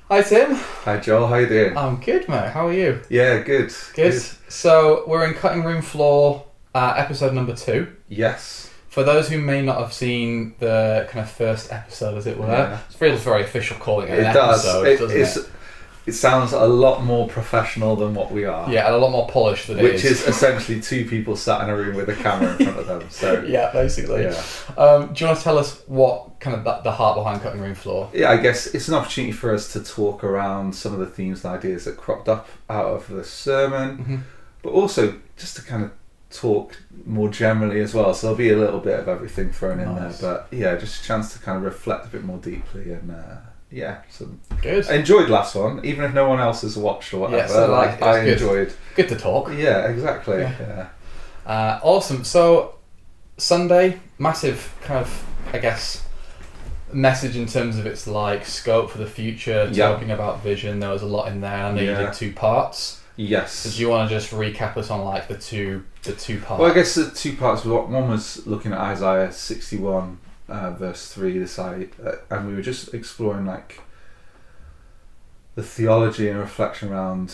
Hi Tim. Hi Joel, how you doing? I'm good, mate. How are you? Yeah, good. Good. So we're in cutting room floor, episode number 2. Yes. For those who may not have seen the kind of first episode, as it were, Yeah. it feels very official calling it an It does. episode, doesn't it? It sounds a lot more professional than what we are. Yeah, and a lot more polished than it Which is essentially two people sat in a room with a camera in front of them. So yeah, basically. yeah. Do you want to tell us what kind of the heart behind cutting room floor? Yeah, I guess it's an opportunity for us to talk around some of the themes and ideas that cropped up out of the sermon, Mm-hmm. but also just to kind of talk more generally as well. So there'll be a little bit of everything thrown in there, but yeah, just a chance to kind of reflect a bit more deeply and Good. I enjoyed last one, even if no one else has watched or whatever. Yeah, so I good. enjoyed. Good to talk. Yeah, exactly. Yeah. Yeah. Awesome. So Sunday, massive kind of, I guess, message in terms of its like scope for the future, Yeah. talking about vision. There was a lot in there. I know you Yeah. did 2 parts. Yes. So do you want to just recap us on like the two parts? Well, I guess the 2 parts. One was looking at Isaiah 61, verse 3, and we were just exploring like the theology and reflection around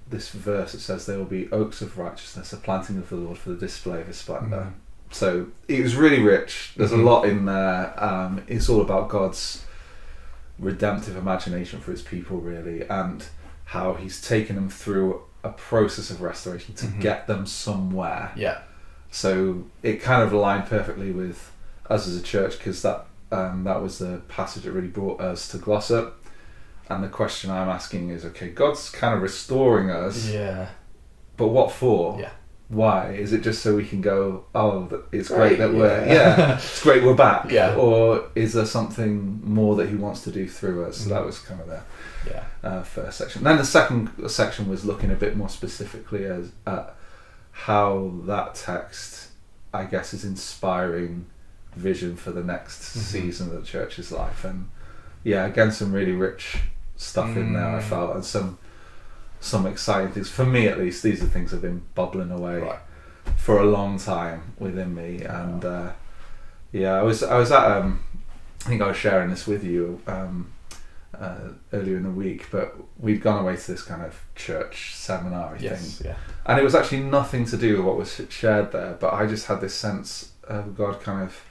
this verse. It says there will be oaks of righteousness, a planting of the Lord for the display of His splendor. Mm. So it was really rich. There's a lot in there. It's all about God's redemptive imagination for His people, really, and how He's taken them through a process of restoration to get them somewhere. Yeah. So it kind of aligned perfectly with us as a church, because that was the passage that really brought us to Glossop. And the question I'm asking is, okay, God's kind of restoring us, Yeah. but what for? Yeah. Why? Is it just so we can go, oh, it's great that yeah. it's great we're back? Yeah. Or is there something more that He wants to do through us? So that was kind of the first section. Then the second section was looking a bit more specifically at how that text, I guess, is inspiring vision for the next season of the church's life. And yeah, again, some really rich stuff in there, I felt, and some exciting things. For me, at least, these are things that have been bubbling away for a long time within me. And I was at I think I was sharing this with you earlier in the week, but we'd gone away to this kind of church seminar, I think. Yeah. And it was actually nothing to do with what was shared there, but I just had this sense of God kind of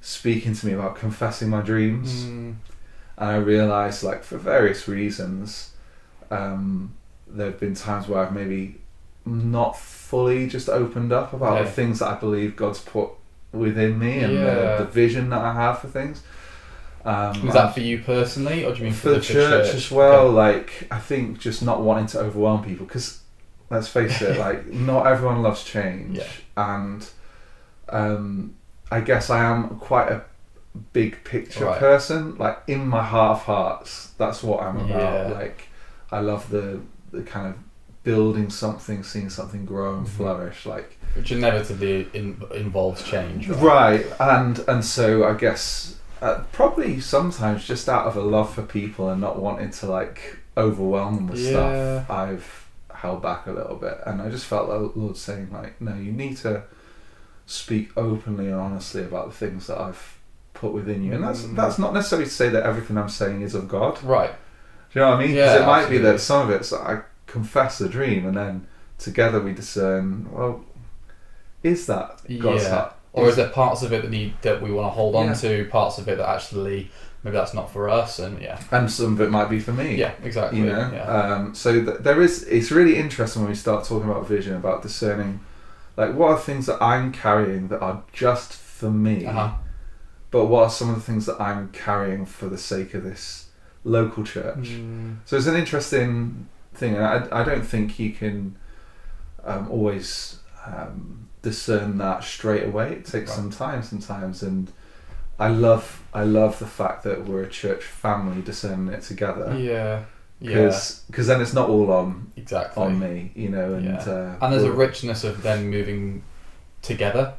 speaking to me about confessing my dreams. And I realised, like, for various reasons, there have been times where I've maybe not fully just opened up about the things that I believe God's put within me and the vision that I have for things. Was that for you personally, or do you mean for the church as well? Okay. Like, I think just not wanting to overwhelm people, because let's face it, like, not everyone loves change, and I guess I am quite a big picture person. Like, in my heart of hearts, that's what I'm about. Like, I love the kind of building something, seeing something grow and flourish, like, which inevitably involves change, right? And so I guess probably sometimes just out of a love for people and not wanting to like overwhelm them with stuff, I've held back a little bit, and I just felt the Lord saying, like, no, you need to speak openly and honestly about the things that I've put within you. And that's not necessarily to say that everything I'm saying is of God, right? Do you know what I mean? Because it might absolutely. be that some of it's I confess the dream, and then together we discern, well, is that God's heart? Or is there parts of it that we want to hold on to, parts of it that actually maybe that's not for us, and some of it might be for me. Yeah, exactly. You know, so there is. It's really interesting when we start talking about vision, about discerning, like, what are things that I'm carrying that are just for me, but what are some of the things that I'm carrying for the sake of this local church? So it's an interesting thing, and I don't think you can always discern that straight away. It takes some time sometimes, and I love the fact that we're a church family discerning it together. Because then it's not all on me, you know. And there's a richness of then moving together.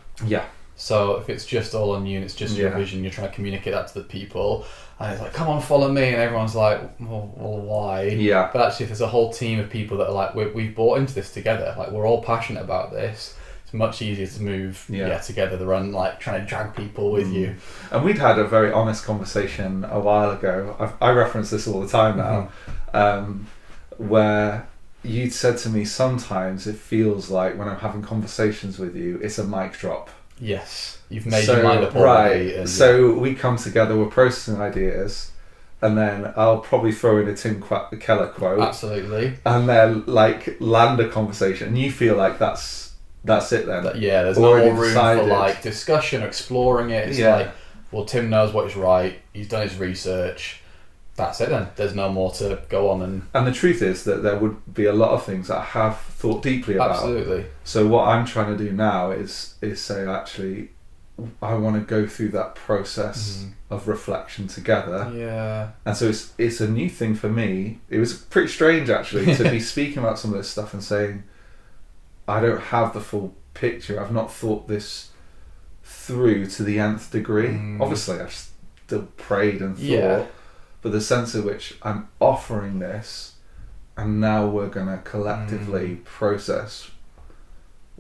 So if it's just all on you and it's just your vision, you're trying to communicate that to the people, and it's like, come on, follow me, and everyone's like, well, why? But actually, if there's a whole team of people that are like, we've bought into this together, like, we're all passionate about this, it's it's much easier to move together than like trying to drag people with you. And we'd had a very honest conversation a while ago. I reference this all the time now, where you'd said to me, sometimes it feels like when I'm having conversations with you, it's a mic drop. Yes, you've made your mind up already. Right. So we come together, we're processing ideas, and then I'll probably throw in a Tim Keller quote. Absolutely. And then like land a conversation, and you feel like that's it then. There's no more room for like discussion or exploring it. It's like, well, Tim knows what is right. He's done his research. That's it then. There's no more to go on. And the truth is that there would be a lot of things that I have thought deeply about. Absolutely. So what I'm trying to do now is say, actually, I want to go through that process of reflection together. Yeah. And so it's a new thing for me. It was pretty strange actually to be speaking about some of this stuff and saying, I don't have the full picture. I've not thought this through to the nth degree. Obviously, I've still prayed and thought. But the sense in which I'm offering this, and now we're going to collectively process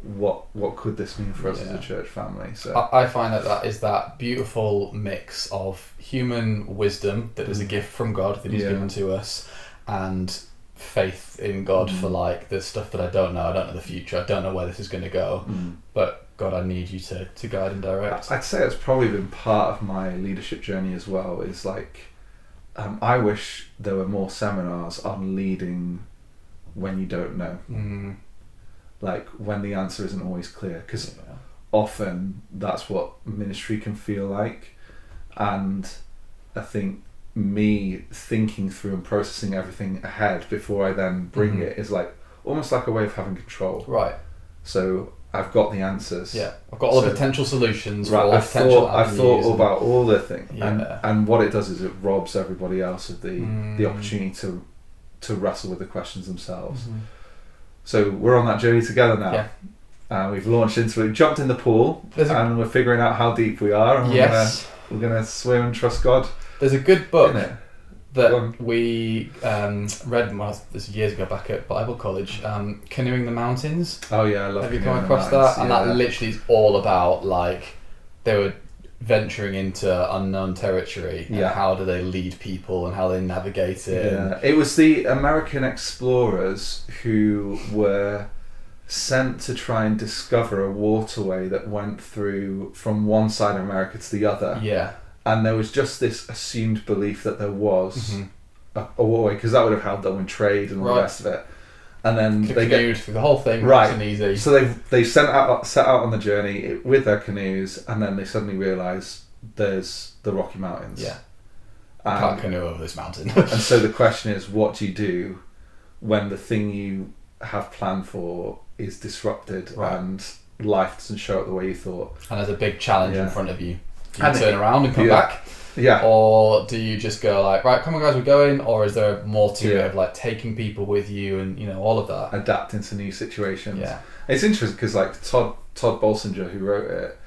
what could this mean for us as a church family. So I find that is that beautiful mix of human wisdom that is a gift from God that He's given to us, and faith in God for like the stuff that I don't know. I don't know the future. I don't know where this is going to go. But God, I need you to guide and direct. I'd say it's probably been part of my leadership journey as well. Is like, I wish there were more seminars on leading when you don't know. Like when the answer isn't always clear, because often that's what ministry can feel like. And I think me thinking through and processing everything ahead before I then bring it is like almost like a way of having control. Right. So I've got the answers. Yeah, I've got all the potential solutions. Right, for all I've thought about all the things, Yeah. and what it does is it robs everybody else of the opportunity to wrestle with the questions themselves. So we're on that journey together now. Yeah. We've launched into it, jumped in the pool, and we're figuring out how deep we are. And we're gonna swim and trust God. There's a good book that we read this years ago back at Bible college, Canoeing the Mountains. Oh yeah, I love. Have you come across that? And that literally is all about like they were venturing into unknown territory and how do they lead people and how they navigate it. Yeah, it was the American explorers who were sent to try and discover a waterway that went through from one side of America to the other. Yeah. And there was just this assumed belief that there was a waterway, because that would have helped them in trade and all the rest of it. And then they canoed through the whole thing, right? And easy. So they set out on the journey with their canoes, and then they suddenly realise there's the Rocky Mountains. Yeah, can't canoe over this mountain. And so the question is, what do you do when the thing you have planned for is disrupted and life doesn't show up the way you thought? And there's a big challenge in front of you. Do you turn around and come back? Yeah. Or do you just go like, right, come on guys, we're going? Or is there more to it of like taking people with you and, you know, all of that? Adapting to new situations. Yeah. It's interesting because like Todd Bolsinger, who wrote it,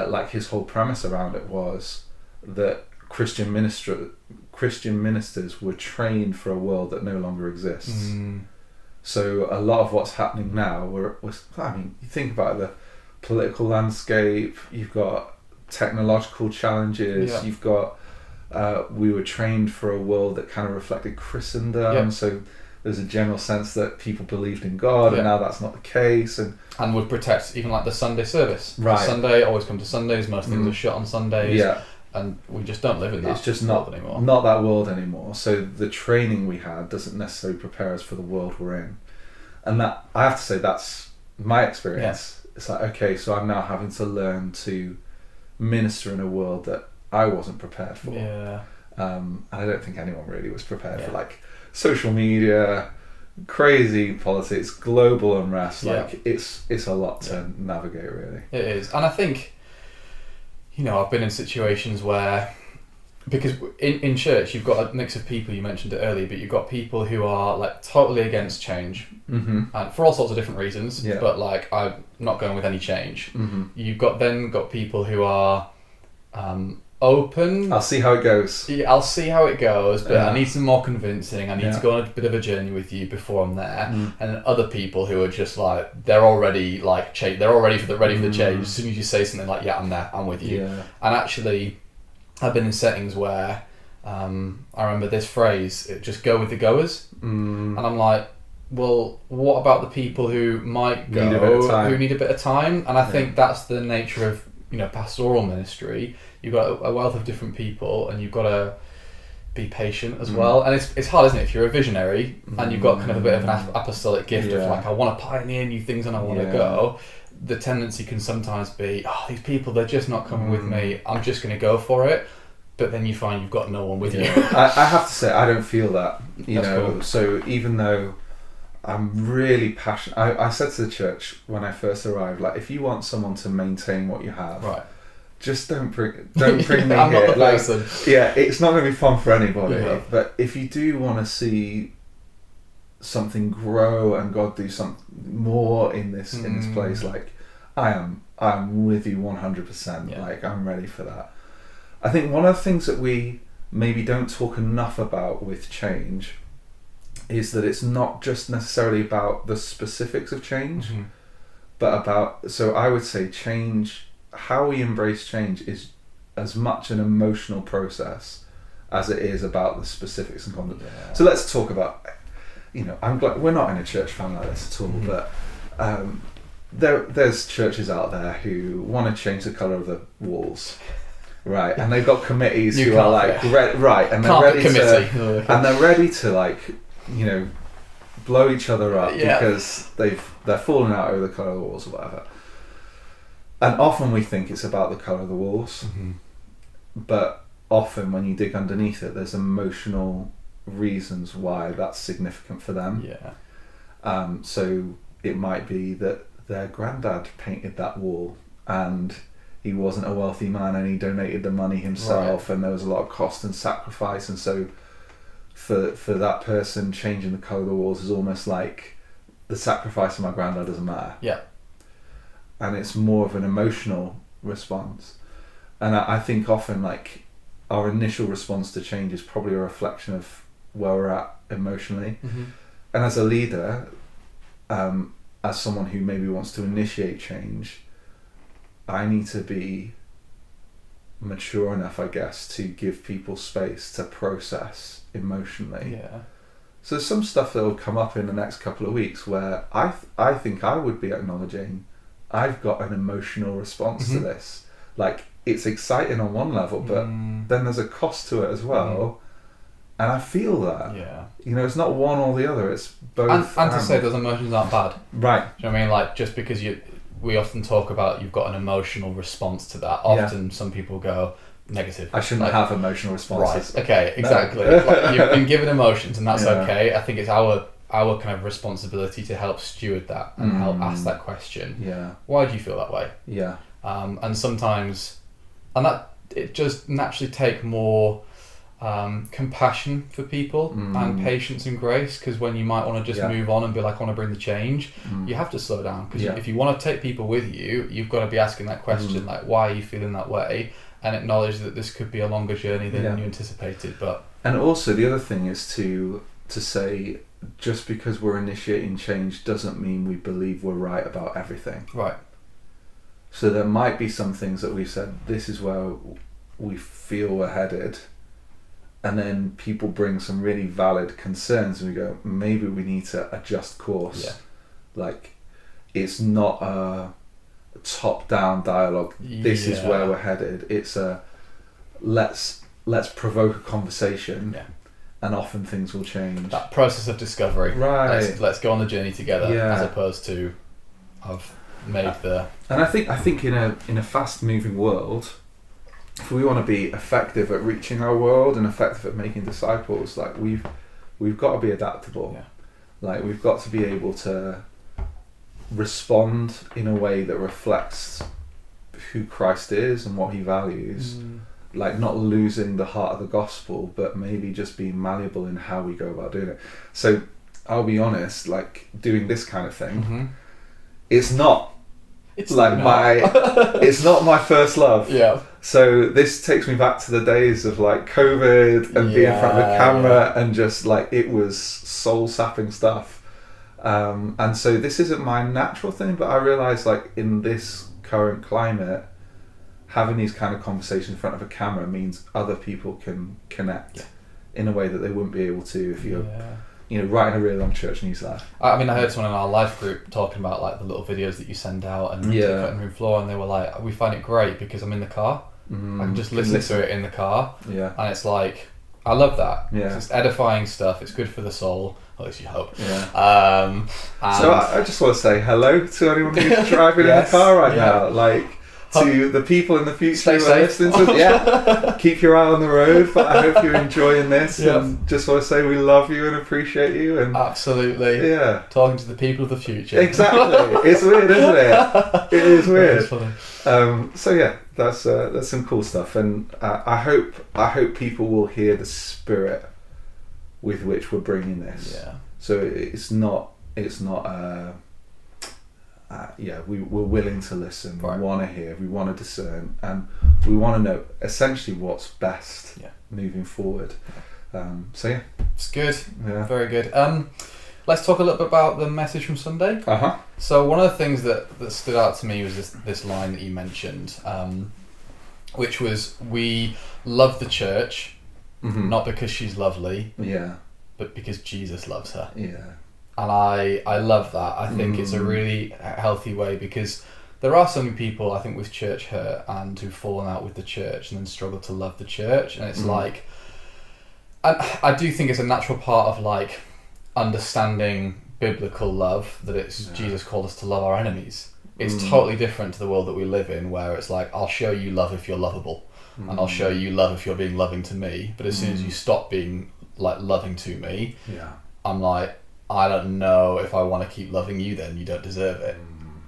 like his whole premise around it was that Christian ministers were trained for a world that no longer exists. So a lot of what's happening now, I mean, you think about the political landscape, you've got technological challenges, you've got we were trained for a world that kind of reflected Christendom, so there's a general sense that people believed in God, and now that's not the case, and would protect even like the Sunday service. Right. Sunday, always come to Sundays, most things are shut on Sundays, and we just don't live in that. It's just not that world anymore. So the training we had doesn't necessarily prepare us for the world we're in, and that, I have to say, that's my experience. It's like, okay, so I'm now having to learn to minister in a world that I wasn't prepared for. And I don't think anyone really was prepared for like social media, crazy politics, global unrest. Like it's a lot to navigate, really. It is. And I think, you know, I've been in situations where, because in church you've got a mix of people, you mentioned it earlier, but you've got people who are like totally against change, and for all sorts of different reasons, but like, I'm not going with any change. You've got people who are open. I'll see how it goes. Yeah, I'll see how it goes, but I need some more convincing. I need to go on a bit of a journey with you before I'm there. And then other people who are just like, they're already like they're already ready for the change. As soon as you say something like, yeah, I'm there, I'm with you. Yeah. And actually, I've been in settings where I remember this phrase, just go with the goers. And I'm like, well, what about the people who might go, who need a bit of time? And I think that's the nature of, pastoral ministry. You've got a wealth of different people, and you've got to be patient as well. And it's hard, isn't it? If you're a visionary and you've got kind of a bit of an apostolic gift of like, I want to pioneer new things and I want to go, the tendency can sometimes be, these people, they're just not coming with me. I'm just going to go for it. But then you find you've got no one with you. I have to say, I don't feel that. Cool. So even though I'm really passionate, I said to the church when I first arrived, like, if you want someone to maintain what you have, just don't bring me I'm here. Not the person. It's not going to be fun for anybody. Yeah. But if you do want to see something grow and God do something more in this place, like, I'm with you 100%. Like, I'm ready for that. I think one of the things that we maybe don't talk enough about with change is that it's not just necessarily about the specifics of change, but about, so I would say change, how we embrace change is as much an emotional process as it is about the specifics and content. Yeah. So let's talk about, I'm glad we're not in a church family like this at all, but there's churches out there who want to change the colour of the walls. Right, and they've got committees who are like, and they're ready to like, blow each other up because they're falling out over the colour of the walls or whatever. And often we think it's about the colour of the walls, but often when you dig underneath it, there's emotional reasons why that's significant for them. Yeah. So it might be that their granddad painted that wall and he wasn't a wealthy man and he donated the money himself, and there was a lot of cost and sacrifice, and so for that person, changing the colour of the walls is almost like the sacrifice of my granddad doesn't matter. Yeah. And it's more of an emotional response. And I think often like our initial response to change is probably a reflection of where we're at emotionally. And as a leader, as someone who maybe wants to initiate change, I need to be mature enough, I guess, to give people space to process emotionally. Yeah. So there's some stuff that will come up in the next couple of weeks where I think I would be acknowledging I've got an emotional response to this. Like, it's exciting on one level, but then there's a cost to it as well. And I feel that. Yeah. It's not one or the other, it's both. And to say those emotions aren't bad. Right. Do you know what I mean? Like, just because we often talk about you've got an emotional response to that. Often some people go negative. I shouldn't have emotional responses. Right. Okay. Exactly. No. Like, you've been given emotions, and that's okay. I think it's our kind of responsibility to help steward that and help ask that question. Yeah. Why do you feel that way? Yeah. And sometimes, and that it just naturally take more compassion for people and patience and grace, because when you might want to just move on and be like, I want to bring the change, you have to slow down, because if you want to take people with you, you've got to be asking that question, like, why are you feeling that way, and acknowledge that this could be a longer journey than you anticipated. And also the other thing is to say, just because we're initiating change doesn't mean we believe we're right about everything. Right. So there might be some things that we've said, this is where we feel we're headed, and then people bring some really valid concerns and we go, maybe we need to adjust course. Yeah. Like, it's not a top-down dialogue, this is where we're headed. It's a let's provoke a conversation, and often things will change. That process of discovery. Right. Let's go on the journey together, as opposed to I've made the... And I think in a fast-moving world, if we want to be effective at reaching our world and effective at making disciples, like we've got to be adaptable. Yeah. Like, we've got to be able to respond in a way that reflects who Christ is and what he values. Like, not losing the heart of the gospel, but maybe just being malleable in how we go about doing it. So I'll be honest, like, doing this kind of thing, it's not my first love. Yeah. So this takes me back to the days of like COVID and being in front of a camera and just like it was soul sapping stuff. And so this isn't my natural thing, but I realised like in this current climate, having these kind of conversations in front of a camera means other people can connect in a way that they wouldn't be able to if you're writing a really long church newsletter. I mean, I heard someone in our life group talking about like the little videos that you send out and the cutting room floor, and they were like, we find it great because I'm in the car. I can just listen to it in the car. Yeah. And it's like, I love that. Yeah. It's edifying stuff. It's good for the soul. At least you hope. Yeah. So I just want to say hello to anyone who's driving in the car right now. Like, to the people in the future who are listening to keep your eye on the road, but I hope you're enjoying this and just want to say we love you and appreciate you. And absolutely. Yeah. Talking to the people of the future. Exactly. It's weird, isn't it? It is weird. It is funny. So yeah, that's some cool stuff, and I hope people will hear the spirit with which we're bringing this. Yeah. So it's not we're willing to listen, we want to hear, we want to discern, and we want to know essentially what's best moving forward. So yeah. It's good. Yeah. Very good. Let's talk a little bit about the message from Sunday. Uh-huh. So one of the things that stood out to me was this line that you mentioned, which was, we love the church, not because she's lovely, but because Jesus loves her. Yeah. And I love that. I think it's a really healthy way, because there are so many people, I think, with church hurt and who've fallen out with the church and then struggle to love the church. And it's like, I do think it's a natural part of like understanding biblical love that it's Jesus called us to love our enemies. It's totally different to the world that we live in, where it's like, I'll show you love if you're lovable, and I'll show you love if you're being loving to me. But as soon as you stop being like loving to me, I'm like, I don't know if I want to keep loving you, then you don't deserve it.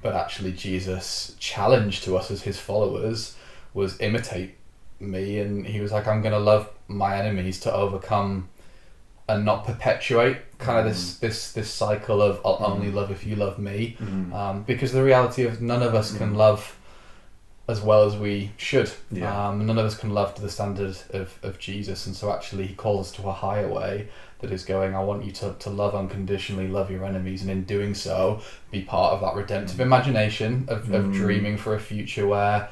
But actually Jesus' challenge to us as his followers was imitate me, and he was like, I'm going to love my enemies to overcome and not perpetuate kind of this cycle of I'll only love if you love me, because the reality of none of us can love as well as we should. None of us can love to the standard of Jesus, and so actually he calls us to a higher way that is going, I want you to love unconditionally, love your enemies, and in doing so be part of that redemptive imagination of dreaming for a future where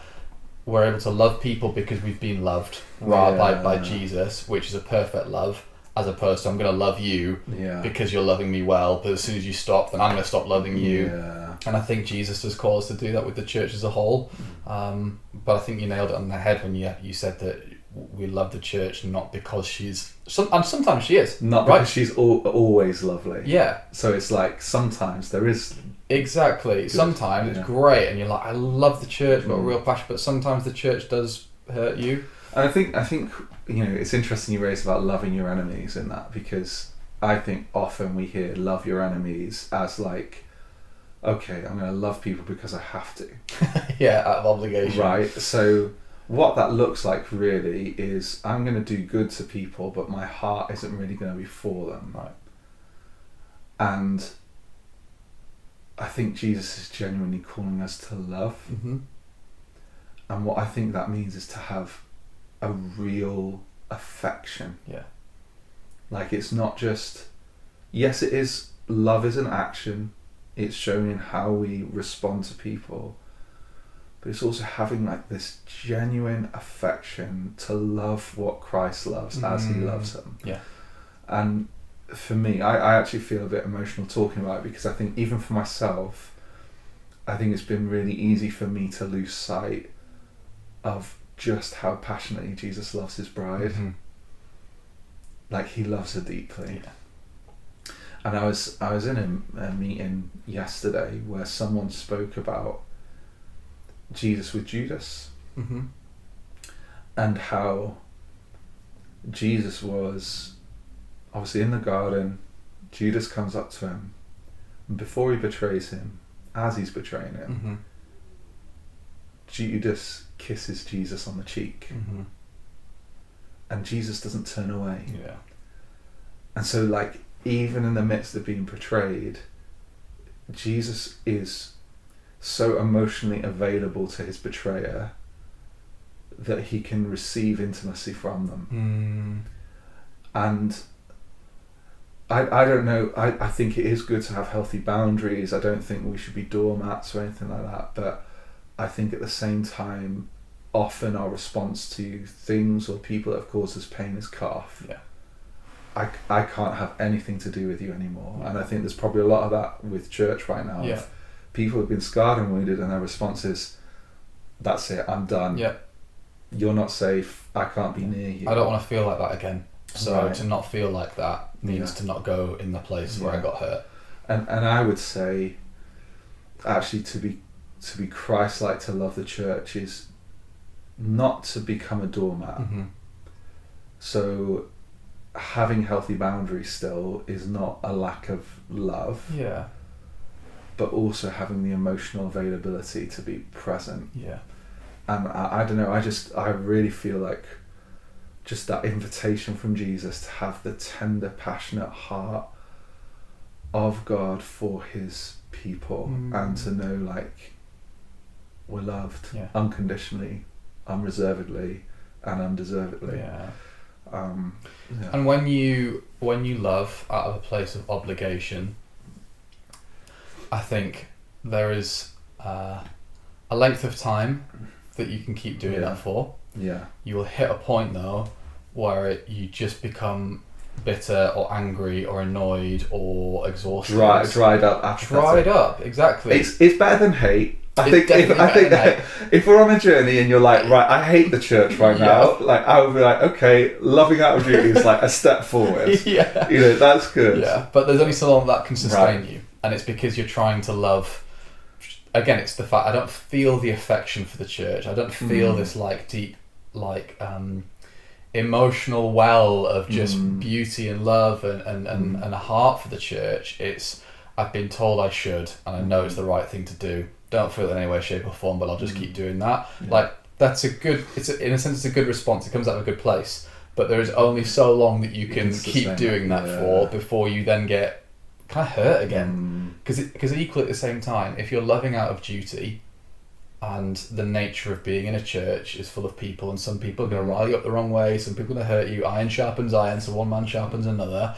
we're able to love people because we've been loved by Jesus, which is a perfect love, as opposed to I'm going to love you because you're loving me well, but as soon as you stop, then I'm going to stop loving you. And I think Jesus does call us to do that with the church as a whole. But I think you nailed it on the head when you said that we love the church not because she's... and sometimes she is. Not because she's always lovely. Yeah. So it's like sometimes there is... Exactly. Sometimes it's great and you're like, I love the church, got a real passion, but sometimes the church does hurt you. And I think it's interesting you raised about loving your enemies in that, because I think often we hear love your enemies as like, okay, I'm going to love people because I have to. Out of obligation. Right. So what that looks like really is I'm going to do good to people, but my heart isn't really going to be for them. Right. And I think Jesus is genuinely calling us to love. And what I think that means is to have a real affection. Yeah. Like, it's not just... Yes, it is... Love is an action. It's shown in how we respond to people. But it's also having like this genuine affection to love what Christ loves as he loves them. Yeah. And for me, I actually feel a bit emotional talking about it, because I think even for myself, I think it's been really easy for me to lose sight of just how passionately Jesus loves his bride. Like, he loves her deeply. Yeah. And I was in a meeting yesterday where someone spoke about Jesus with Judas, and how Jesus was obviously in the garden. Judas comes up to him, and before he betrays him, as he's betraying him, Judas kisses Jesus on the cheek, and Jesus doesn't turn away. Yeah. And so, like, even in the midst of being betrayed, Jesus is so emotionally available to his betrayer that he can receive intimacy from them. And I don't know, I think it is good to have healthy boundaries. I don't think we should be doormats or anything like that, but I think at the same time, often our response to things or people that have caused us pain is cut off. Yeah. I can't have anything to do with you anymore. And I think there's probably a lot of that with church right now. Yeah. People have been scarred and wounded, and their response is, that's it, I'm done. Yeah. You're not safe, I can't be near you. I don't want to feel like that again. So to not feel like that means to not go in the place where I got hurt. And I would say, actually, to be Christ-like, to love the church, is not to become a doormat. So having healthy boundaries still is not a lack of love. Yeah. But also having the emotional availability to be present. Yeah. And I don't know, I really feel like just that invitation from Jesus to have the tender, passionate heart of God for his people, and to know, like, we're loved unconditionally, unreservedly, and undeservedly. Yeah. And when you love out of a place of obligation, I think there is a length of time that you can keep doing that for. Yeah. You will hit a point though where you just become bitter or angry or annoyed or exhausted. Dried up. Apathetic. Dried up, exactly. It's better than hate. I think if we're on a journey and you're like, right, I hate the church right now, like, I would be like, okay, loving out of duty is like a step forward. Yeah. You know, that's good. Yeah. But there's only so long that can sustain you. And it's because you're trying to love. Again, it's the fact I don't feel the affection for the church. I don't feel this like deep, like emotional well of just beauty and love and a heart for the church. It's, I've been told I should, and I know it's the right thing to do. Don't feel it in any way, shape or form, but I'll just keep doing that. Like, that's a good, in a sense, it's a good response. It comes out of a good place. But there is only so long that you can keep doing that for before you then get kind of hurt again. Because equally at the same time, if you're loving out of duty, and the nature of being in a church is full of people, and some people are going to rile you up the wrong way, some people are going to hurt you, iron sharpens iron, so one man sharpens another.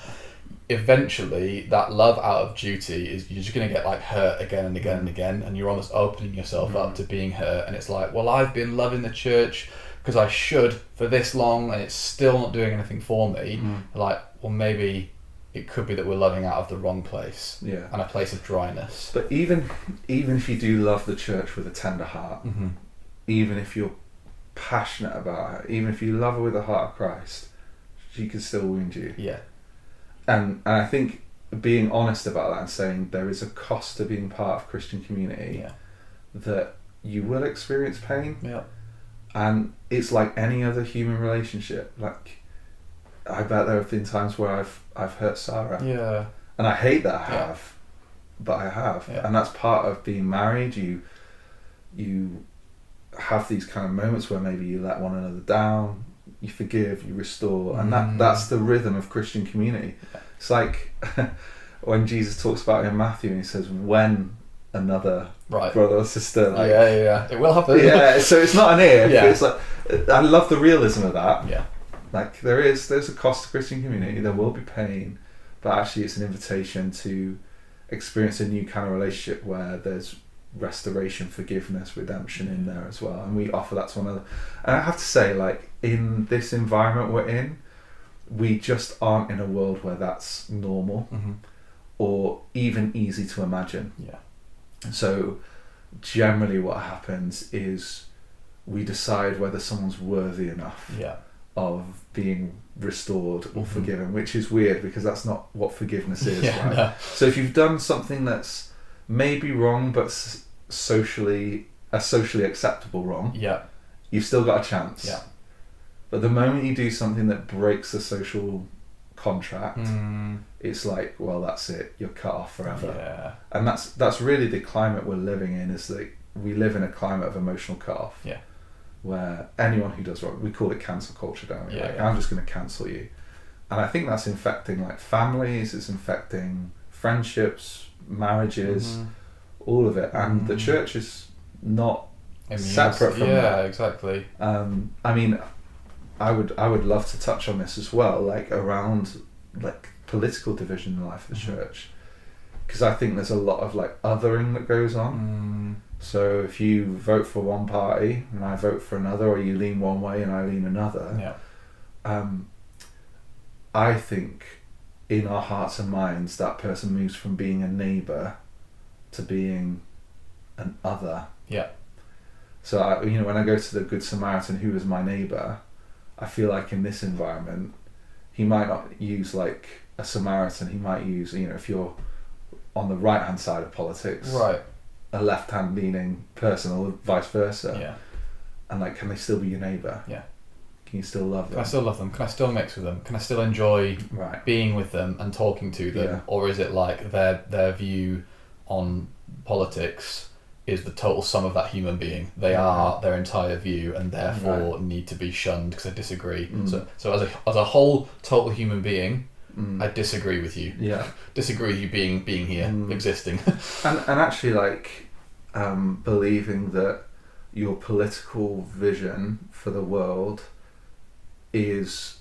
Eventually, that love out of duty is, you're just going to get like hurt again and again and again, and you're almost opening yourself up to being hurt. And it's like, well, I've been loving the church because I should for this long, and it's still not doing anything for me. Like, well, maybe it could be that we're loving out of the wrong place, and a place of dryness. But even if you do love the church with a tender heart, even if you're passionate about her, even if you love her with the heart of Christ, she can still wound you. Yeah. And I think being honest about that and saying there is a cost to being part of Christian community, that you will experience pain. Yeah. And it's like any other human relationship. Like, I bet there have been times where I've hurt Sarah. Yeah. And I hate that I have, but I have. Yeah. And that's part of being married. You have these kind of moments where maybe you let one another down, you forgive, you restore, and that's the rhythm of Christian community. It's like when Jesus talks about it in Matthew, and he says, when another brother or sister, like, it will happen. So it's not an if. It's like, I love the realism of that. Like, there's a cost to Christian community. There will be pain, but actually it's an invitation to experience a new kind of relationship where there's restoration, forgiveness, redemption in there as well, and we offer that to one another. And I have to say, like, in this environment we're in, we just aren't in a world where that's normal or even easy to imagine. So generally what happens is we decide whether someone's worthy enough of being restored or forgiven, which is weird because that's not what forgiveness is, right? No. So if you've done something that's maybe wrong but socially acceptable wrong, you've still got a chance. But the moment you do something that breaks the social contract, it's like, well, that's it, you're cut off forever. And that's really the climate we're living in, is that we live in a climate of emotional cut-off, where anyone who does wrong, we call it cancel culture, don't we? I'm just going to cancel you. And I think that's infecting like families, it's infecting friendships, marriages, all of it. And the church is not separate from that. Yeah, exactly. I mean, I would love to touch on this as well, like around like political division in the life of the church, because I think there's a lot of like othering that goes on. So if you vote for one party and I vote for another, or you lean one way and I lean another, I think in our hearts and minds that person moves from being a neighbour to being an other. Yeah. So when I go to the Good Samaritan, who is my neighbour, I feel like in this environment, he might not use like a Samaritan. He might use, if you're on the right hand side of politics, right, a left hand leaning person, or vice versa. Yeah. And like, can they still be your neighbour? Yeah. Can you still love them? Can I still love them? Can I still mix with them? Can I still enjoy being with them and talking to them? Yeah. Or is it like their view on politics is the total sum of that human being? They are their entire view, and therefore need to be shunned because I disagree. So as a whole total human being, I disagree with you. Yeah. Disagree with you being here, existing. and actually like believing that your political vision for the world is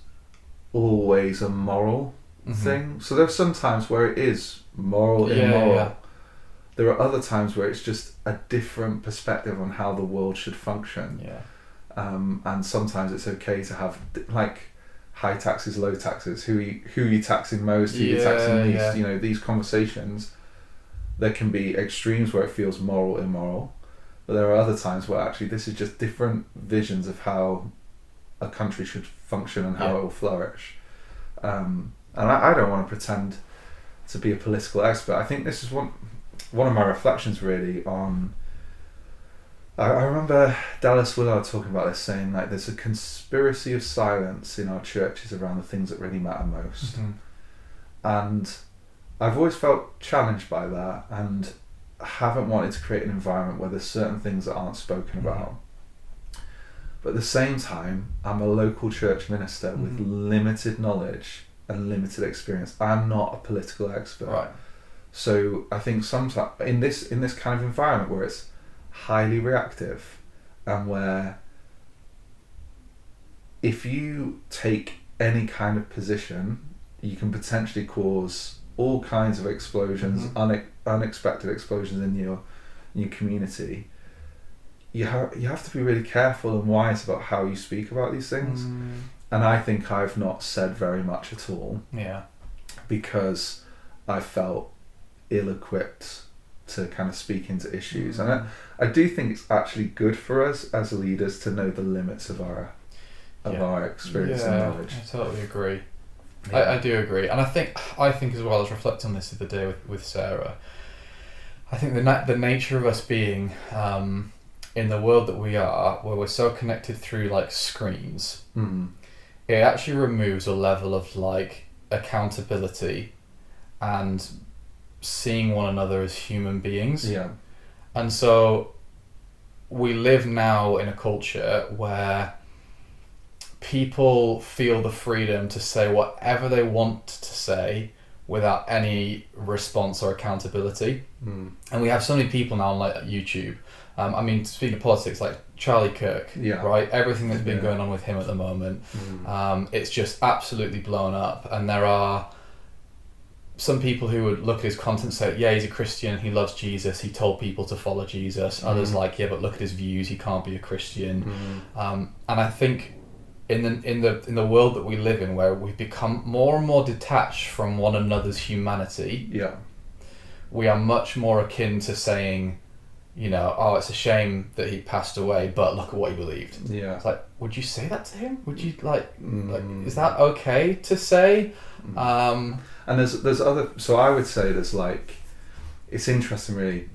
always a moral thing. So there's some times where it is moral, immoral. Yeah. There are other times where it's just a different perspective on how the world should function. Yeah. And sometimes it's okay to have like high taxes, low taxes. Who are you taxing most? Who are you taxing least? Yeah. These conversations. There can be extremes where it feels moral, immoral, but there are other times where actually this is just different visions of how a country should function and how it will flourish. And I don't want to pretend to be a political expert. I think this is one of my reflections really on. I remember Dallas Willard talking about this, saying like there's a conspiracy of silence in our churches around the things that really matter most. And I've always felt challenged by that, and haven't wanted to create an environment where there's certain things that aren't spoken about. But at the same time, I'm a local church minister with limited knowledge and limited experience. I'm not a political expert. Right. So I think sometimes in this kind of environment where it's highly reactive, and where if you take any kind of position, you can potentially cause all kinds of explosions, unexpected explosions in your community. You have to be really careful and wise about how you speak about these things. And I think I've not said very much at all. Yeah. Because I felt ill-equipped to kind of speak into issues. And I do think it's actually good for us as leaders to know the limits of our experience and knowledge. I totally agree. I do agree. And I think as well, as reflecting on this the other day with Sarah, I think the nature of us being in the world that we are, where we're so connected through like screens, it actually removes a level of like accountability and seeing one another as human beings. Yeah. And so we live now in a culture where people feel the freedom to say whatever they want to say without any response or accountability. And we have so many people now on like YouTube. I mean, speaking of politics, like Charlie Kirk, right? Everything that's been going on with him at the moment, it's just absolutely blown up. And there are some people who would look at his content and say, yeah, he's a Christian, he loves Jesus, he told people to follow Jesus. Others like, yeah, but look at his views, he can't be a Christian. And I think in the world that we live in, where we've become more and more detached from one another's humanity, we are much more akin to saying, oh, it's a shame that he passed away, but look at what he believed. Yeah. It's like, would you say that to him? Would you like is that okay to say? And there's other. So I would say there's like, it's interesting really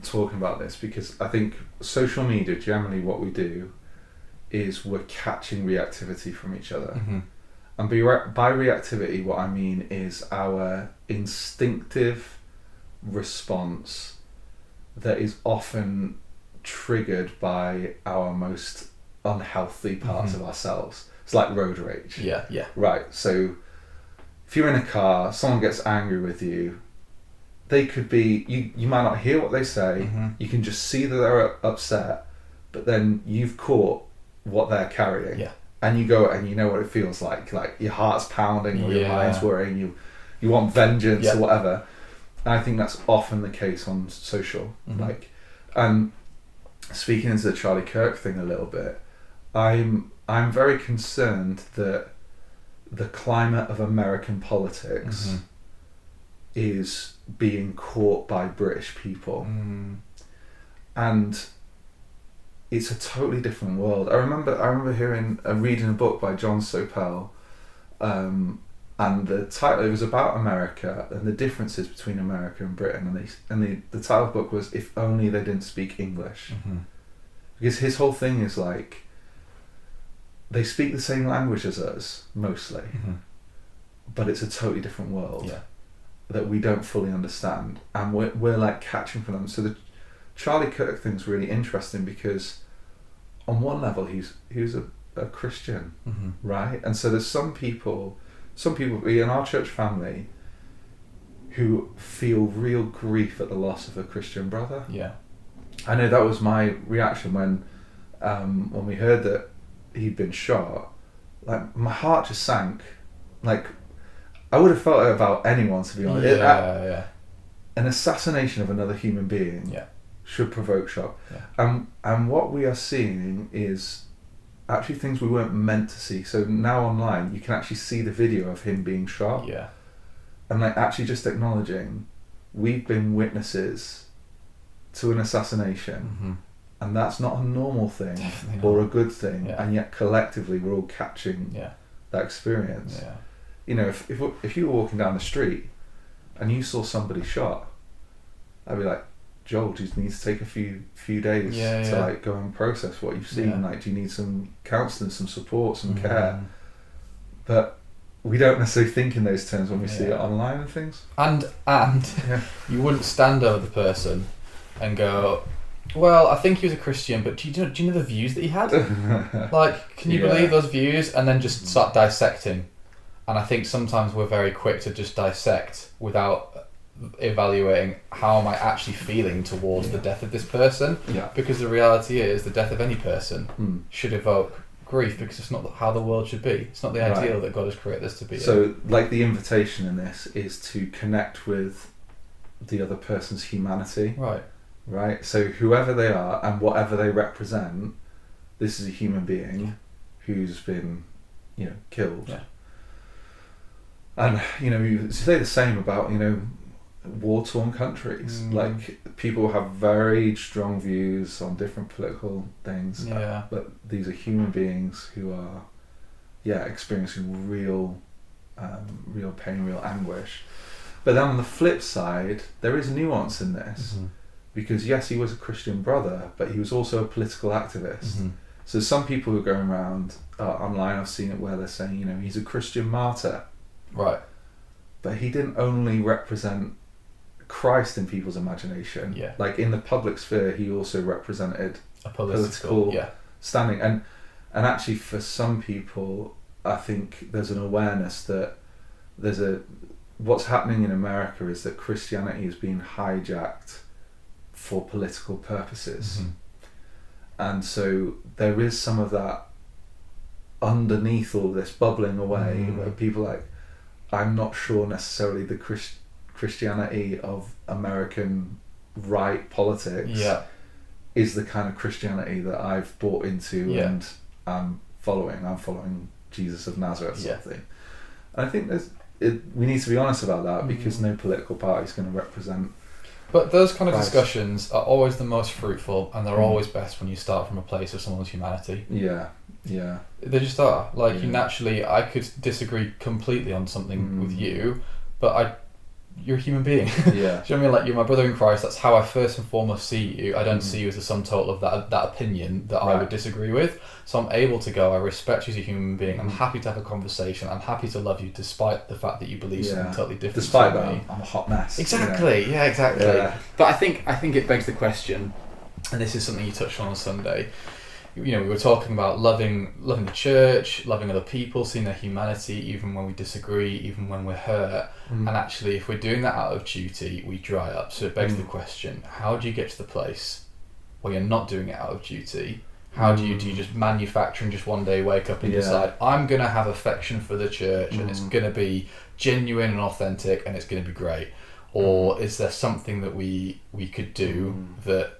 talking about this, because I think social media, generally what we do is we're catching reactivity from each other. And by reactivity, what I mean is our instinctive response that is often triggered by our most unhealthy parts of ourselves. It's like road rage. Yeah. Right, so if you're in a car, someone gets angry with you, they could be, you might not hear what they say, you can just see that they're upset, but then you've caught what they're carrying. Yeah. And you go and you know what it feels like your heart's pounding or your mind's worrying, you want vengeance or whatever. And I think that's often the case on social. And speaking into the Charlie Kirk thing a little bit, I'm very concerned that the climate of American politics is being caught by British people. And it's a totally different world. I remember reading a book by John Sopel, and the title, it was about America and the differences between America and Britain, and the title of the book was If Only They Didn't Speak English. Because his whole thing is like, they speak the same language as us mostly, but it's a totally different world that we don't fully understand, and we're like catching from them. So the Charlie Kirk thing's really interesting because on one level he was a Christian, right? And so there's some people in our church family who feel real grief at the loss of a Christian brother. Yeah, I know that was my reaction when we heard that he'd been shot. Like, my heart just sank. Like, I would have felt it about anyone, to be honest. An assassination of another human being should provoke shock. And what we are seeing is actually things we weren't meant to see. So now online you can actually see the video of him being shot. And like actually just acknowledging we've been witnesses to an assassination, and that's not a normal thing or a good thing, and yet collectively we're all catching that experience. You know, if you were walking down the street and you saw somebody shot, I'd be like, Joel, do you need to take a few days to like go and process what you've seen? Like, do you need some counselling, some support, some care? But we don't necessarily think in those terms when we see it online and things. And you wouldn't stand over the person and go, well, I think he was a Christian, but do you know the views that he had? Like, can you believe those views? And then just start dissecting. And I think sometimes we're very quick to just dissect without evaluating how am I actually feeling towards the death of this person. Because the reality is the death of any person should evoke grief, because it's not how the world should be. It's not the ideal that God has created us to be. So like the invitation in this is to connect with the other person's humanity. Right? So whoever they are and whatever they represent, this is a human being who's been, killed. And, you say the same about, war-torn countries. Like, people have very strong views on different political things, but these are human beings who are experiencing real pain, real anguish. But then on the flip side, there is nuance in this, because yes, he was a Christian brother, but he was also a political activist. So some people who are going around online, I've seen it where they're saying, he's a Christian martyr. But he didn't only represent Christ in people's imagination. Like, in the public sphere, he also represented a political standing. And actually, for some people, I think there's an awareness that what's happening in America is that Christianity is being hijacked for political purposes. And so there is some of that underneath all this bubbling away, where people are like, I'm not sure necessarily the Christianity of American right politics is the kind of Christianity that I've bought into and I'm following Jesus of Nazareth sort of thing. And I think we need to be honest about that, because no political party is going to represent. But those kind of discussions are always the most fruitful, and they're always best when you start from a place of someone's humanity. They just are. Like, you naturally, I could disagree completely on something with you, but you're a human being. Do you know what I mean? Like, you're my brother in Christ. That's how I first and foremost see you. I don't see you as the sum total of that opinion that I would disagree with. So I'm able to go, I respect you as a human being. I'm happy to have a conversation. I'm happy to love you despite the fact that you believe something totally different. Despite that, I'm a hot mess. Exactly. Exactly. But I think it begs the question, and this is something you touched on Sunday. We were talking about loving the church, loving other people, seeing their humanity, even when we disagree, even when we're hurt. And actually, if we're doing that out of duty, we dry up. So it begs the question, how do you get to the place or you're not doing it out of duty. How do you just manufacture and just one day wake up and decide, I'm going to have affection for the church and it's going to be genuine and authentic and it's going to be great? Or is there something that we could do that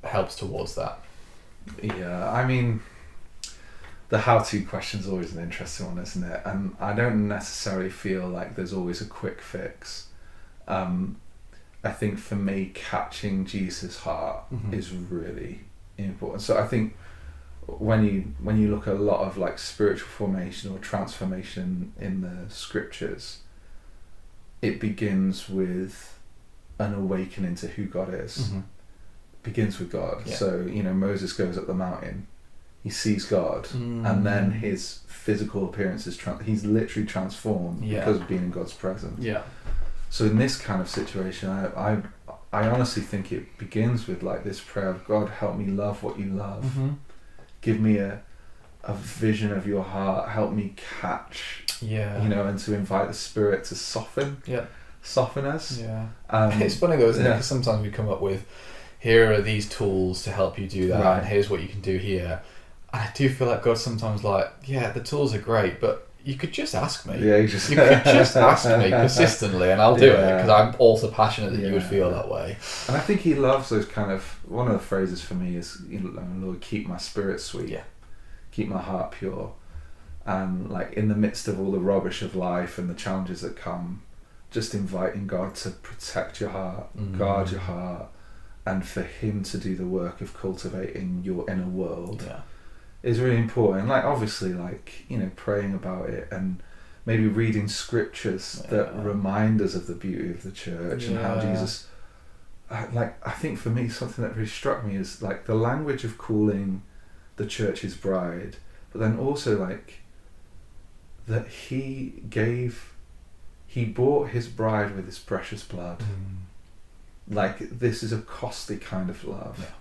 helps towards that? Yeah, I mean, the how-to question is always an interesting one, isn't it? And I don't necessarily feel like there's always a quick fix. I think for me, catching Jesus' heart is really important. So I think when you look at a lot of like spiritual formation or transformation in the scriptures, it begins with an awakening to who God is. Begins with God. So Moses goes up the mountain, he sees God, and then his physical appearance is he's literally transformed because of being in God's presence. So in this kind of situation, I honestly think it begins with like this prayer of, God, help me love what you love. Give me a vision of your heart. Help me catch, and to invite the Spirit to soften us. It's funny though, isn't it? Because sometimes we come up with, here are these tools to help you do that, and here's what you can do here. And I do feel like God sometimes like, the tools are great, but you could just ask me. You could just ask me persistently and I'll do it, because I'm also passionate that you would feel that way. And I think he loves those kind of, one of the phrases for me is, Lord, keep my spirit sweet, keep my heart pure. And like in the midst of all the rubbish of life and the challenges that come, just inviting God to protect your heart, guard your heart, and for him to do the work of cultivating your inner world is really important. Like obviously, like praying about it and maybe reading scriptures that remind us of the beauty of the church and how Jesus. I think for me, something that really struck me is like the language of calling the church his bride, but then also like that he bought his bride with his precious blood. Like this is a costly kind of love,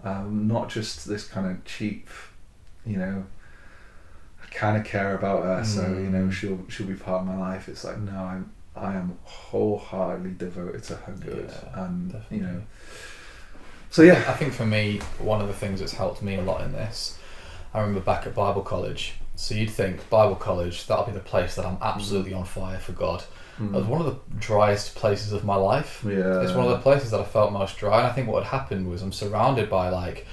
not just this kind of cheap, I kind of care about her, so she'll be part of my life. It's like, no, I am wholeheartedly devoted to her good, and definitely. So I think for me, one of the things that's helped me a lot in this, I remember back at Bible college. So you'd think Bible college, that'll be the place that I'm absolutely on fire for God. It was one of the driest places of my life. It's one of the places that I felt most dry, and I think what had happened was I'm surrounded by like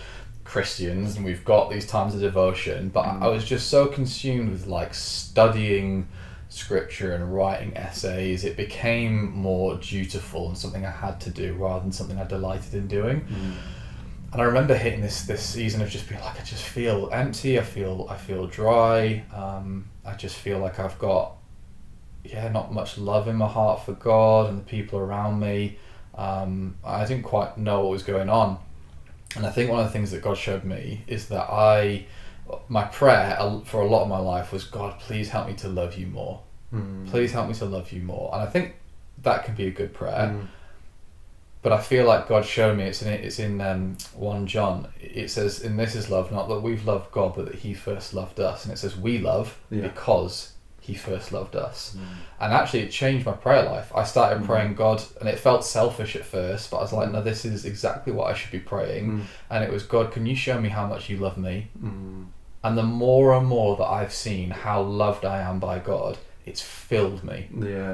Christians and we've got these times of devotion, but I was just so consumed with like studying scripture and writing essays, it became more dutiful and something I had to do rather than something I delighted in doing. And I remember hitting this season of just being like, I just feel empty, I feel dry, I just feel like I've got not much love in my heart for God and the people around me. I didn't quite know what was going on. And I think one of the things that God showed me is that my prayer for a lot of my life was, God, please help me to love you more. Please help me to love you more. And I think that can be a good prayer. But I feel like God showed me, it's in 1 John, it says, and this is love, not that we've loved God, but that he first loved us. And it says we love because he first loved us. And actually it changed my prayer life. I started praying God, and it felt selfish at first, but I was like, no, this is exactly what I should be praying. And it was, God, can you show me how much you love me? And the more and more that I've seen how loved I am by God, it's filled me.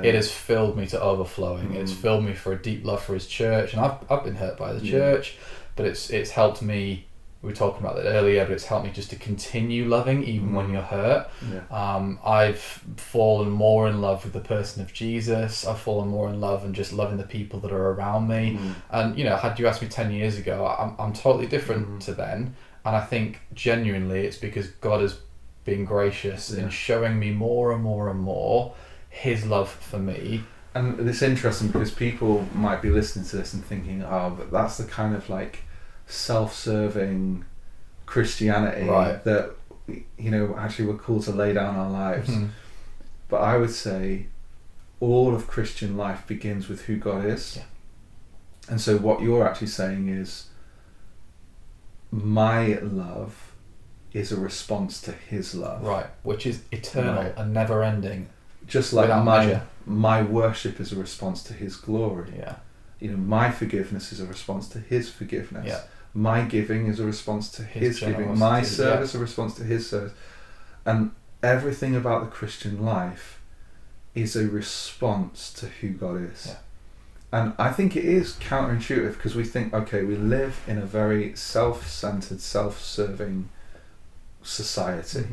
It has filled me to overflowing. It's filled me for a deep love for his church, and I've been hurt by the church, but it's helped me. We were talking about that earlier, but it's helped me just to continue loving even when you're hurt. I've fallen more in love with the person of Jesus. I've fallen more in love and just loving the people that are around me. And had you asked me 10 years ago, I'm totally different to then. And I think genuinely it's because God has been gracious in showing me more and more and more his love for me. And it's interesting because people might be listening to this and thinking, but that's the kind of like self-serving Christianity that actually we're called to lay down our lives. But I would say all of Christian life begins with who God is. And so what you're actually saying is, my love is a response to his love, which is eternal and never ending, just like my worship is a response to his glory. My forgiveness is a response to his forgiveness. My giving is a response to his giving. My service a response to his service. And everything about the Christian life is a response to who God is. Yeah. And I think it is counterintuitive, because we think, okay, we live in a very self-centered, self-serving society,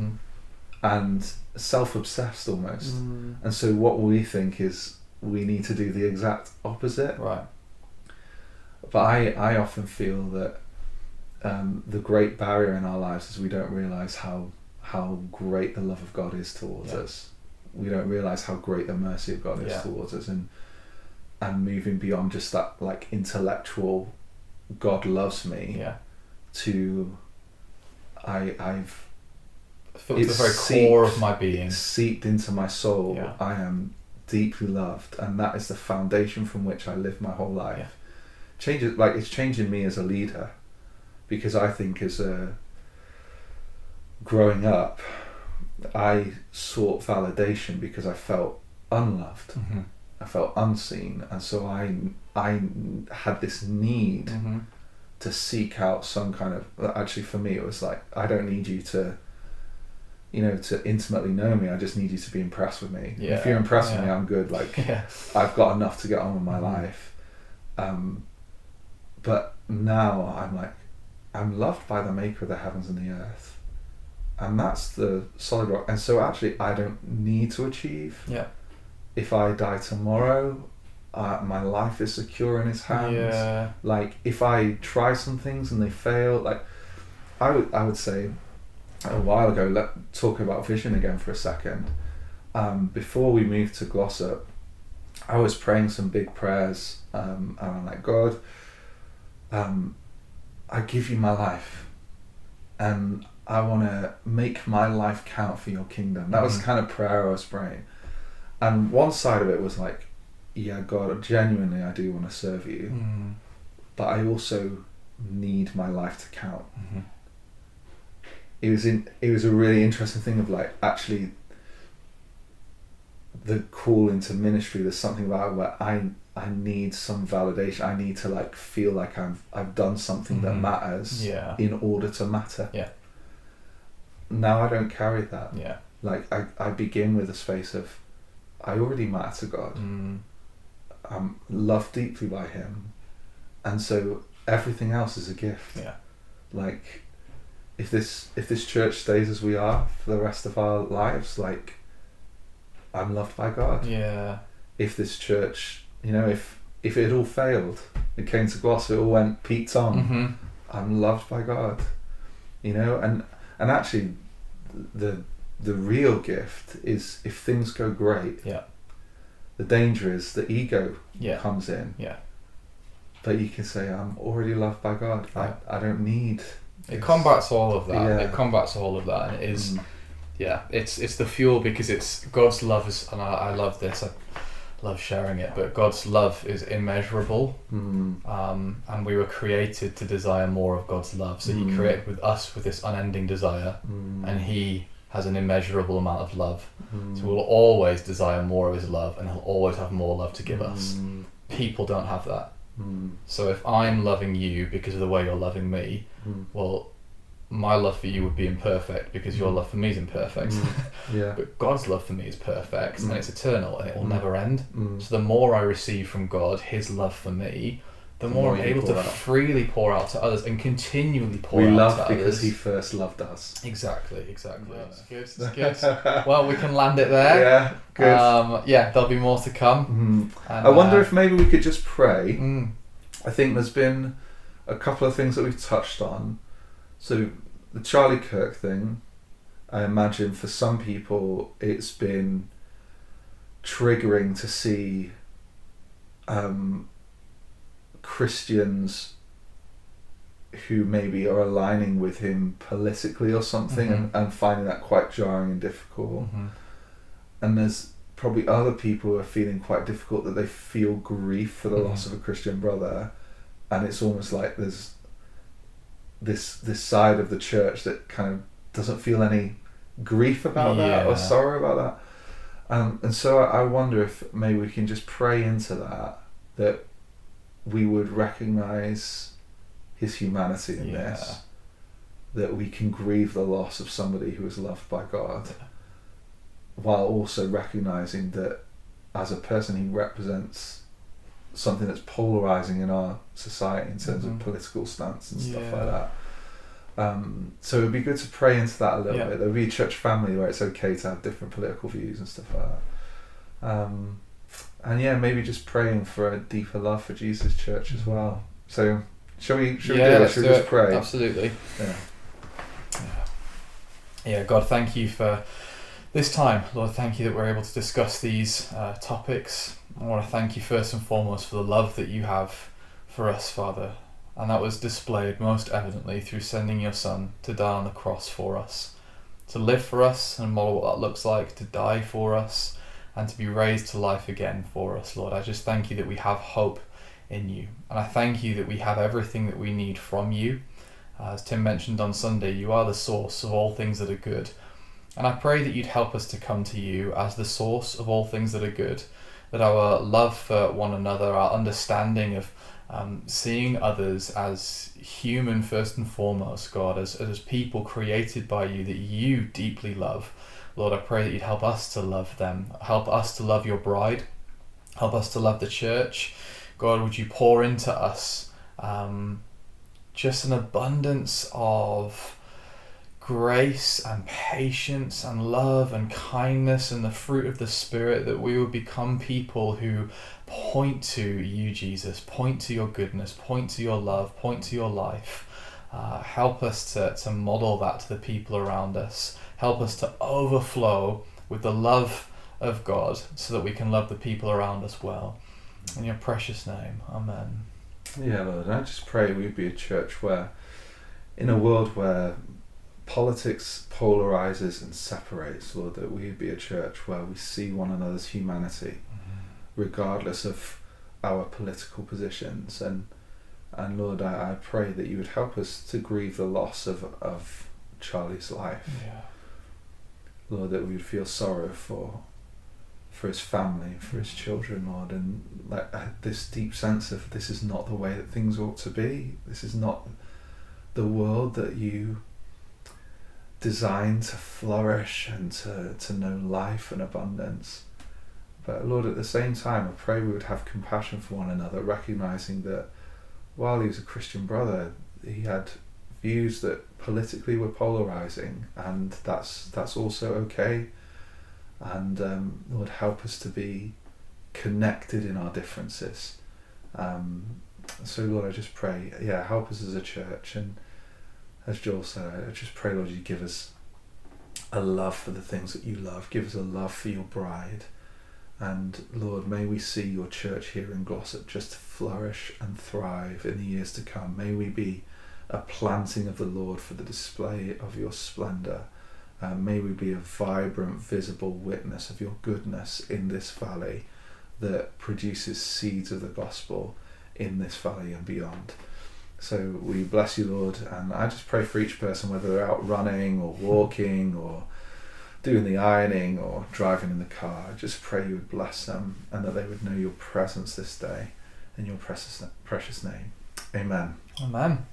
and self-obsessed almost. And so what we think is we need to do the exact opposite. Right. But I often feel that the great barrier in our lives is we don't realise how great the love of God is towards us. We don't realise how great the mercy of God is towards us, and moving beyond just that like intellectual God loves me to I've felt to the very core of my being, seeped into my soul. I am deeply loved, and that is the foundation from which I live my whole life. Changes, like, it's changing me as a leader, because I think growing up, I sought validation because I felt unloved. I felt unseen, and so I had this need to seek out some kind of. Actually, for me, it was like, I don't need you to, to intimately know me. I just need you to be impressed with me. If you're impressed with me, I'm good. Like, I've got enough to get on with my life. But now I'm like, I'm loved by the Maker of the heavens and the earth, and that's the solid rock. And so actually, I don't need to achieve. If I die tomorrow, my life is secure in His hands. Like, if I try some things and they fail, like, I would say a while ago, let's talk about vision again for a second. Before we moved to Glossop, I was praying some big prayers, and I'm like, God, I give you my life, and I want to make my life count for your kingdom. That was the kind of prayer I was praying. And one side of it was like, yeah, God, genuinely I do want to serve you, but I also need my life to count. It was a really interesting thing of like, actually the call into ministry, there's something about it where I need some validation. I need to like feel like I've done something that matters in order to matter. Now I don't carry that. Like I begin with a space of, I already matter to God. I'm loved deeply by Him, and so everything else is a gift. Like, if this church stays as we are for the rest of our lives, like, I'm loved by God. If this church, if it had all failed, it came to Gloss, it all went peaked on, I'm loved by God. And actually the real gift is if things go great. The danger is the ego comes in. But you can say, I'm already loved by God. I don't need. It combats all of that. It combats all of that, and it is. It's the fuel, because it's God's love is, and I love this. I love sharing it, but God's love is immeasurable, and we were created to desire more of God's love. So He created with us with this unending desire, and He has an immeasurable amount of love. So we'll always desire more of His love, and He'll always have more love to give us. People don't have that. So if I'm loving you because of the way you're loving me, well, my love for you would be imperfect because your love for me is imperfect. But God's love for me is perfect, and it's eternal, and it will never end. So the more I receive from God, His love for me, the more I'm able to freely pour out to others and continually pour out to others. We love because He first loved us. Exactly. It's good. Well, we can land it there. Good. There'll be more to come. And, I wonder if maybe we could just pray. I think there's been a couple of things that we've touched on. So the Charlie Kirk thing, I imagine for some people it's been triggering to see Christians who maybe are aligning with him politically or something, and finding that quite jarring and difficult. And there's probably other people who are feeling quite difficult, that they feel grief for the loss of a Christian brother, and it's almost like there's this side of the church that kind of doesn't feel any grief about that or sorrow about that. And so I wonder if maybe we can just pray into that we would recognise his humanity in this, that we can grieve the loss of somebody who is loved by God, while also recognizing that as a person he represents something that's polarizing in our society in terms of political stance and stuff like that. So it would be good to pray into that a little bit. There would be a church family where it's okay to have different political views and stuff like that. And maybe just praying for a deeper love for Jesus' church as well. So shall we do it? Shall we just pray? Absolutely. Yeah, God, thank you for this time. Lord, thank you that we're able to discuss these topics. I want to thank you first and foremost for the love that you have for us, Father. And that was displayed most evidently through sending your Son to die on the cross for us, to live for us and model what that looks like, to die for us and to be raised to life again for us, Lord. I just thank you that we have hope in you. And I thank you that we have everything that we need from you. As Tim mentioned on Sunday, you are the source of all things that are good. And I pray that you'd help us to come to you as the source of all things that are good, that our love for one another, our understanding of seeing others as human first and foremost, God, as people created by you that you deeply love. Lord, I pray that you'd help us to love them, help us to love your bride, help us to love the church. God, would you pour into us just an abundance of grace and patience and love and kindness and the fruit of the Spirit, that we would become people who point to you, Jesus, point to your goodness, point to your love, point to your life. Help us to model that to the people around us. Help us to overflow with the love of God so that we can love the people around us well. In your precious name, amen. Yeah, Lord, I just pray we'd be a church where, in a world where politics polarizes and separates, Lord, that we'd be a church where we see one another's humanity, regardless of our political positions. And Lord, I pray that you would help us to grieve the loss of Charlie's life. Yeah. Lord, that we would feel sorrow for his family, for his children, Lord, and this deep sense of this is not the way that things ought to be. This is not the world that you designed to flourish and to know life and abundance. But Lord, at the same time, I pray we would have compassion for one another, recognizing that while he was a Christian brother, he had views that politically were polarizing, and that's also okay. And Lord, help us to be connected in our differences. So Lord, I just pray, help us as a church. And as Joel said, I just pray, Lord, you give us a love for the things that you love. Give us a love for your bride. And Lord, may we see your church here in Glossop just flourish and thrive in the years to come. May we be a planting of the Lord for the display of your splendour. May we be a vibrant, visible witness of your goodness in this valley that produces seeds of the gospel in this valley and beyond. So we bless you, Lord, and I just pray for each person, whether they're out running or walking or doing the ironing or driving in the car. I just pray you would bless them and that they would know your presence this day in your precious name. Amen. Amen.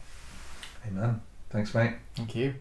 Amen. Thanks, mate. Thank you.